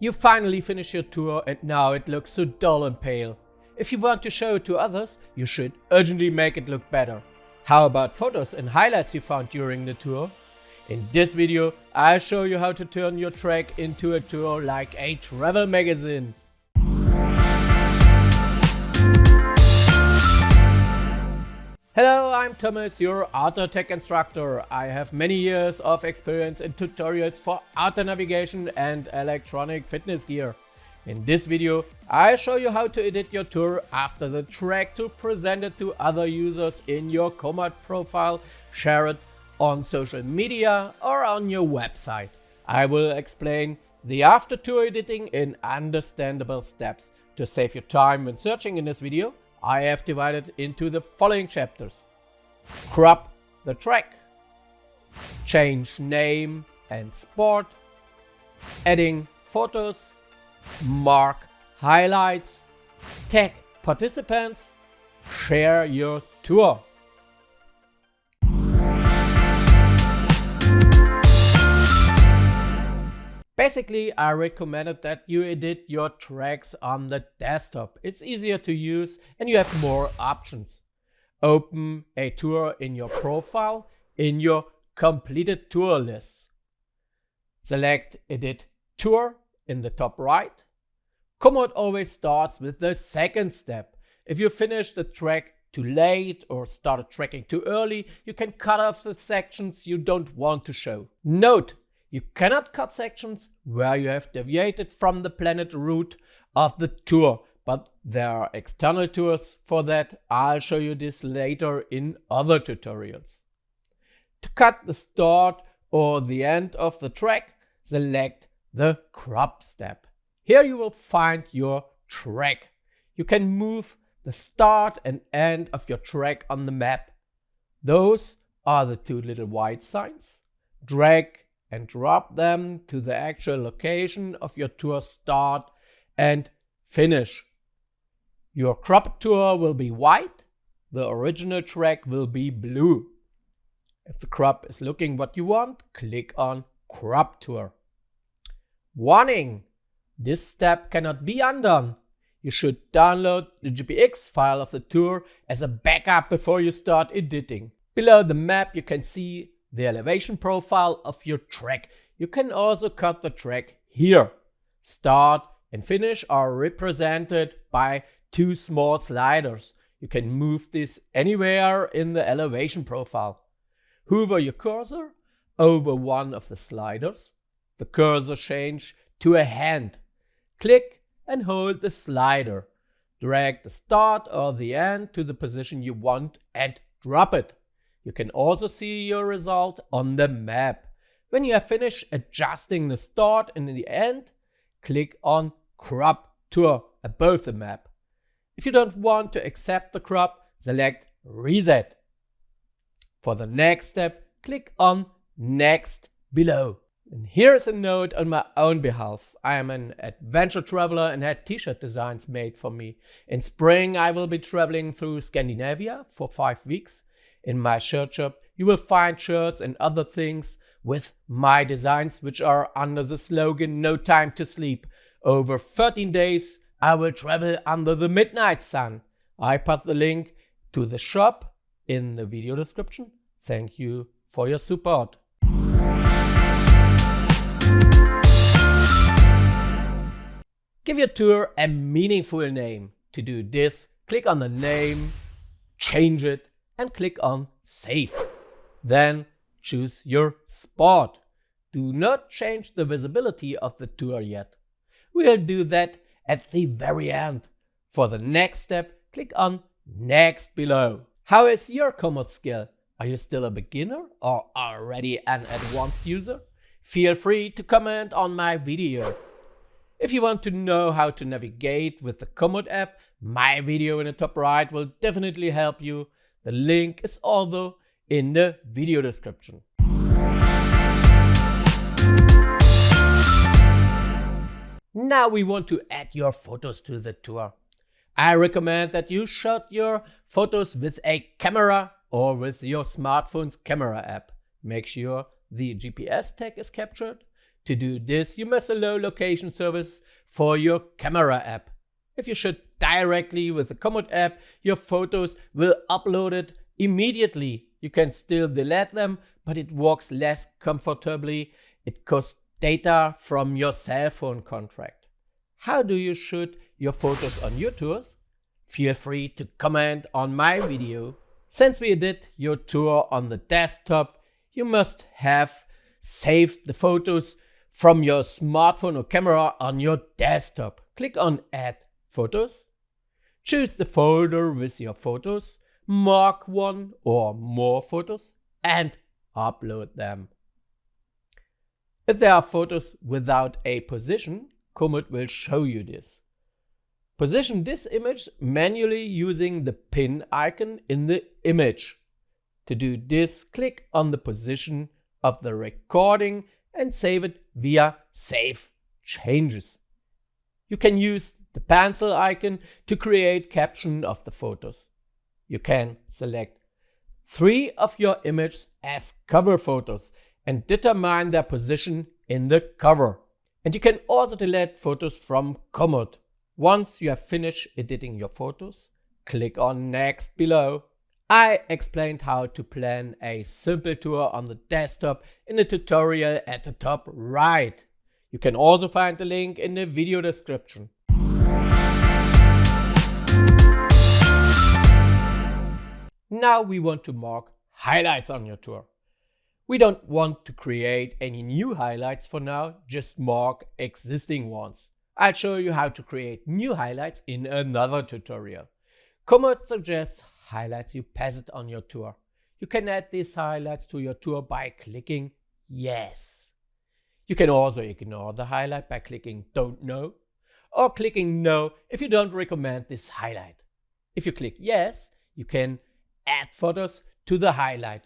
You finally finish your tour and now it looks so dull and pale. If you want to show it to others, you should urgently make it look better. How about photos and highlights you found during the tour? In this video, I'll show you how to turn your trek into a tour like a travel magazine. Hello, I'm Thomas, your outdoor tech instructor. I have many years of experience in tutorials for outdoor navigation and electronic fitness gear. In this video, I'll show you how to edit your tour after the trek to present it to other users in your Komoot profile, share it on social media or on your website. I will explain the after tour editing in understandable steps. To save your time when searching in this video, I have divided into the following chapters: crop the trek, change name and sport, adding photos, mark highlights, tag participants, share your tour. Basically, I recommended that you edit your tracks on the desktop. It's easier to use and you have more options. Open a tour in your profile in your completed tour list. Select Edit Tour in the top right. Komoot always starts with the second step. If you finish the track too late or started tracking too early, you can cut off the sections you don't want to show. Note: you cannot cut sections where you have deviated from the planned route of the tour, but there are external tours for that. I'll show you this later in other tutorials. To cut the start or the end of the track, select the crop step. Here you will find your track. You can move the start and end of your track on the map. Those are the two little white signs. Drag and drop them to the actual location of your tour start and finish. Your crop tour will be white, the original track will be blue. If the crop is looking what you want, click on Crop Tour. Warning: this step cannot be undone. You should download the GPX file of the tour as a backup before you start editing. Below the map you can see the elevation profile of your track. You can also cut the track here. Start and finish are represented by two small sliders. You can move this anywhere in the elevation profile. Hover your cursor over one of the sliders. The cursor changes to a hand. Click and hold the slider. Drag the start or the end to the position you want and drop it. You can also see your result on the map. When you have finished adjusting the start and the end, click on Crop Tour above the map. If you don't want to accept the crop, select Reset. For the next step, click on Next below. And here's a note on my own behalf. I am an adventure traveler and had t-shirt designs made for me. In spring, I will be traveling through Scandinavia for 5 weeks. In my shirt shop, you will find shirts and other things with my designs, which are under the slogan "No time to sleep." Over 13 days, I will travel under the midnight sun. I put the link to the shop in the video description. Thank you for your support. Give your tour a meaningful name. To do this, click on the name, change it, and click on Save. Then choose your sport. Do not change the visibility of the tour yet. We'll do that at the very end. For the next step, click on Next below. How is your Komoot skill? Are you still a beginner or already an advanced user? Feel free to comment on my video. If you want to know how to navigate with the Komoot app, my video in the top right will definitely help you. The link is also in the video description. Now we want to add your photos to the tour. I recommend that you shot your photos with a camera or with your smartphone's camera app. Make sure the GPS tag is captured. To do this, you must allow location service for your camera app. If you shoot directly with the Komoot app, your photos will upload it immediately. You can still delete them, but it works less comfortably. It costs data from your cell phone contract. How do you shoot your photos on your tours? Feel free to comment on my video. Since we did your tour on the desktop, you must have saved the photos from your smartphone or camera on your desktop. Click on Add Photos. Choose the folder with your photos, mark one or more photos, and upload them. If there are photos without a position, Komoot will show you this. Position this image manually using the pin icon in the image. To do this, click on the position of the recording and save it via Save Changes. You can use the pencil icon to create caption of the photos. You can select 3 of your images as cover photos and determine their position in the cover. And you can also delete photos from Komoot. Once you have finished editing your photos, click on Next below. I explained how to plan a simple tour on the desktop in the tutorial at the top right. You can also find the link in the video description. Now we want to mark highlights on your tour. We don't want to create any new highlights for now, just mark existing ones. I'll show you how to create new highlights in another tutorial. Komoot suggests highlights you pass it on your tour. You can add these highlights to your tour by clicking Yes. You can also ignore the highlight by clicking Don't Know, or clicking No if you don't recommend this highlight. If you click Yes, you can add photos to the highlight.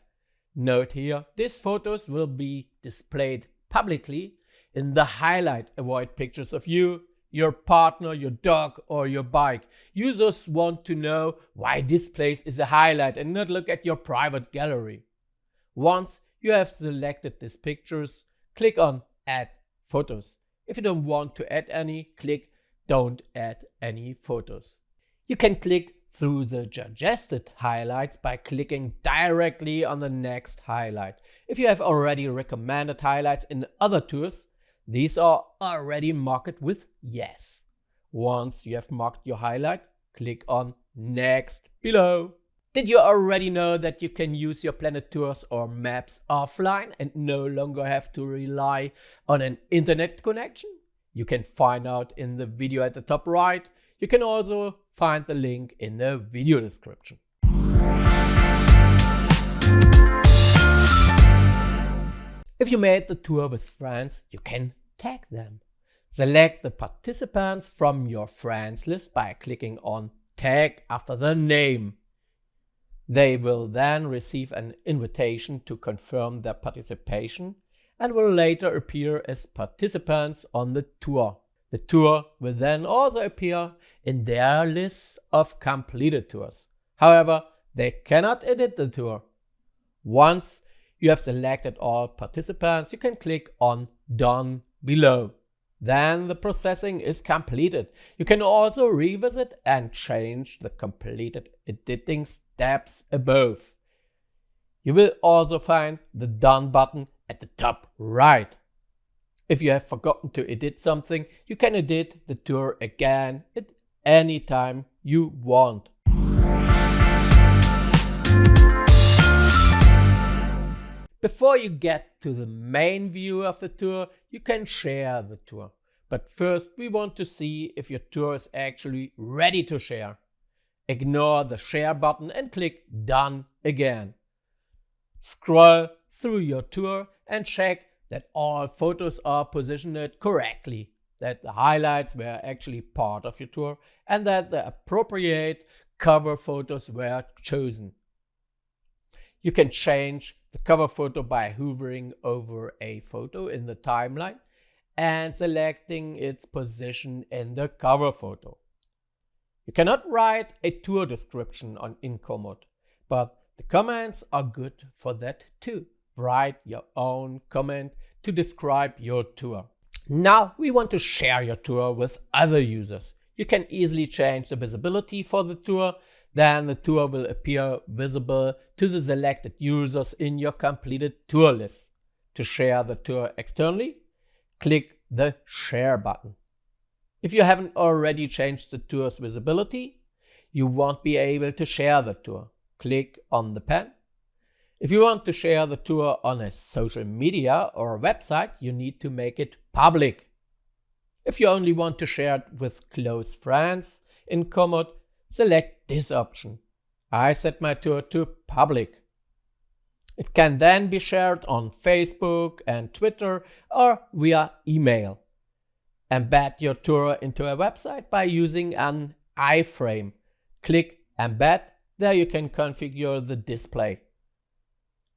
Note here, these photos will be displayed publicly in the highlight. Avoid pictures of you, your partner, your dog, or your bike. Users want to know why this place is a highlight and not look at your private gallery. Once you have selected these pictures, click on Add Photos. If you don't want to add any, click Don't Add Any Photos. You can click through the suggested highlights by clicking directly on the next highlight. If you have already recommended highlights in other tours, these are already marked with Yes. Once you have marked your highlight, click on Next below. Did you already know that you can use your planet tours or maps offline and no longer have to rely on an internet connection? You can find out in the video at the top right. You can also find the link in the video description. If you made the tour with friends, you can tag them. Select the participants from your friends list by clicking on Tag after the name. They will then receive an invitation to confirm their participation and will later appear as participants on the tour. The tour will then also appear in their list of completed tours. However, they cannot edit the tour. Once you have selected all participants, you can click on Done below. Then the processing is completed. You can also revisit and change the completed editing steps above. You will also find the Done button at the top right. If you have forgotten to edit something, you can edit the tour again at any time you want. Before you get to the main view of the tour, you can share the tour. But first, we want to see if your tour is actually ready to share. Ignore the share button and click Done again. Scroll through your tour and check that all photos are positioned correctly, that the highlights were actually part of your tour, and that the appropriate cover photos were chosen. You can change the cover photo by hovering over a photo in the timeline and selecting its position in the cover photo. You cannot write a tour description in Komoot, but the comments are good for that too. Write your own comment to describe your tour. Now we want to share your tour with other users. You can easily change the visibility for the tour. Then the tour will appear visible to the selected users in your completed tour list. To share the tour externally, click the Share button. If you haven't already changed the tour's visibility, you won't be able to share the tour. Click on the pen. If you want to share the tour on a social media or a website, you need to make it public. If you only want to share it with close friends in Komoot, select this option. I set my tour to public. It can then be shared on Facebook and Twitter or via email. Embed your tour into a website by using an iframe. Click Embed. There you can configure the display.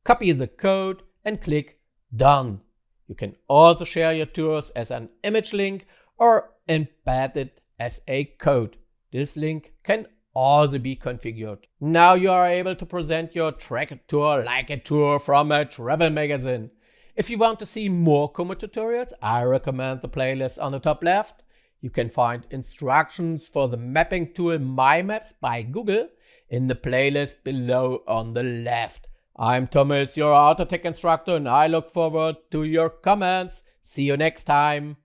Copy the code and click Done. You can also share your tours as an image link or embed it as a code. This link can also be configured. Now you are able to present your tracked tour like a tour from a travel magazine. If you want to see more Komoot tutorials, I recommend the playlist on the top left. You can find instructions for the mapping tool My Maps by Google in the playlist below on the left. I'm Thomas, your auto tech instructor, and I look forward to your comments. See you next time.